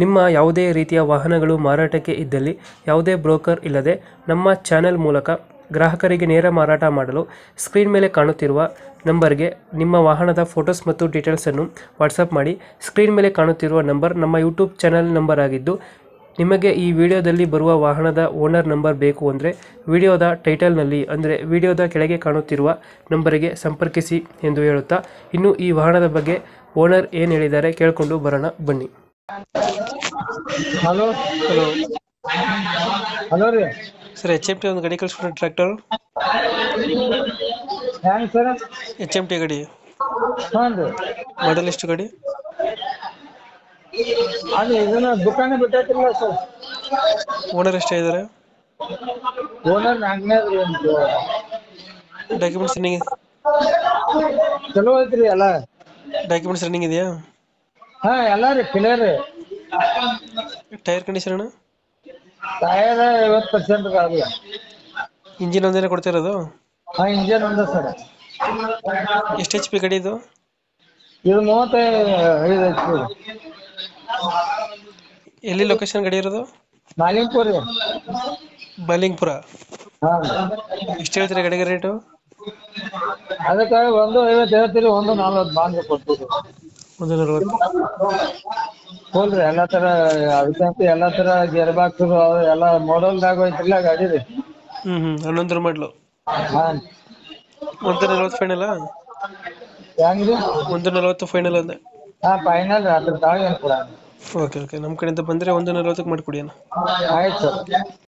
ನಿಮ್ಮ ಯಾವುದೇ ರೀತಿಯ ವಾಹನಗಳು ಮಾರಾಟಕ್ಕೆ ಇದ್ದಲ್ಲಿ ಯಾವುದೇ ಬ್ರೋಕರ್ ಇಲ್ಲದೆ ನಮ್ಮ ಚಾನೆಲ್ ಮೂಲಕ ಗ್ರಾಹಕರಿಗೆ ನೇರ ಮಾರಾಟ ಮಾಡಲು ಸ್ಕ್ರೀನ್ ಮೇಲೆ ಕಾಣುತ್ತಿರುವ ನಂಬರ್ಗೆ ನಿಮ್ಮ ವಾಹನದ ಫೋಟೋಸ್ ಮತ್ತು ಡೀಟೇಲ್ಸನ್ನು ವಾಟ್ಸಪ್ ಮಾಡಿ. ಸ್ಕ್ರೀನ್ ಮೇಲೆ ಕಾಣುತ್ತಿರುವ ನಂಬರ್ ನಮ್ಮ ಯೂಟ್ಯೂಬ್ ಚಾನೆಲ್ ನಂಬರ್ ಆಗಿದ್ದು, ನಿಮಗೆ ಈ ವಿಡಿಯೋದಲ್ಲಿ ಬರುವ ವಾಹನದ ಓನರ್ ನಂಬರ್ ಬೇಕು ಅಂದರೆ ವಿಡಿಯೋದ ಟೈಟಲ್ನಲ್ಲಿ ಅಂದರೆ ವಿಡಿಯೋದ ಕೆಳಗೆ ಕಾಣುತ್ತಿರುವ ನಂಬರಿಗೆ ಸಂಪರ್ಕಿಸಿ ಎಂದು ಹೇಳುತ್ತಾ, ಇನ್ನು ಈ ವಾಹನದ ಬಗ್ಗೆ ಓನರ್ ಏನು ಹೇಳಿದ್ದಾರೆ ಕೇಳಿಕೊಂಡು ಬರೋಣ ಬನ್ನಿ. ಹಲೋ ಹಲೋ ಹಲೋ ರೀ. ಸರ್, ಎಚ್ ಎಮ್ ಟಿ ಒಂದು ಗಾಡಿ ಕಳಿಸ್ಕೊಡ್ರಿ, ಟ್ರ್ಯಾಕ್ಟರ್ ಹ್ಯಾಂಗ ಸರ್? ಎಚ್ ಎಮ್ ಟಿ ಗಾಡಿ ಹಾಂ ರೀ. ಮಾಡಲ್ ಎಷ್ಟು ಗಾಡಿ? ಅದು ಇದನ್ನ ದುಕಾನ ಬಿಟ್ಟೈತಿಲ್ಲ ಸರ್. ಓನರ್ ಎಷ್ಟೇ ಇದ್ದಾರೆ? ಓನರ್ ನಾಲ್ಕನೇದು ರೀ. ಒಂದು ಡಾಕ್ಯುಮೆಂಟ್ಸ್ ರನ್ನಿಂಗ್ ಚಲೋ ಐತ್ರಿ ಎಲ್ಲ. ಡಾಕ್ಯುಮೆಂಟ್ಸ್ ರನ್ನಿಂಗ್ ಇದೆಯಾ? ಹಾಂ ಎಲ್ಲ ರೀ ಕ್ಲಿಯರ್ ರೀ. Tyre condition? ಟಯರ್ 50% ಅದು. ಇಂಜಿನ್ ಒಂದೇನೆ ಕೊಡ್ತಿರೋದು? ಹಾಂ ಇಂಜನ್ ಒಂದ ಸರ್. ಎಷ್ಟು ಎಚ್ ಪಿ ಗಾಡಿ ಇದು? ಇದು 35 ಐತಿ. ಎಲ್ಲಿ ಲೊಕೇಶನ್ ಗಾಡಿ ಇರೋದು? ಮಾಲಿಂಪುರ ರೀ. ಬಾಲಿಂಗ್ಪುರ. ಹಾಂ ಎಷ್ಟು ಹೇಳ್ತೀರಾ ಗಾಡಿಗೆ ರೇಟು? ಅದಕ್ಕೆ 150 ಹೇಳ್ತೀರಿ, 140 ಬಾಂಡ್ ಕೊಡ್ತೀವಿ. 140. ಫುಲ್ ರೀ ಎಲ್ಲ ಥರ. ಅದಕ್ಕಂತ ಎಲ್ಲ ಥರ ಗೇರ್ ಬಾಕ್ಸ್ ಎಲ್ಲ ಮಾಡಲ್ದಾಗ ಐತಿಲ್ಲ ಗಾಡಿ ರೀ. 11 ಮಾಡಲು. ಹಾಂ 140 ಫೈನಲ್? ಹೆಂಗ್ರಿ? 140 ಫೈನಲ್ ಅಂದೆ. ಹಾಂ ಫೈನಲ್ ರೀ. ಅದ್ರ ತಾಳಿ ಏನು ಕೊಡ. ಓಕೆ, ನಮ್ಮ ಕಡೆಯಿಂದ ಬಂದರೆ 140ಕ್ಕೆ ಮಾಡಿಕೊಡಿ ಅಣ್ಣ. ಆಯ್ತು ಸರ್.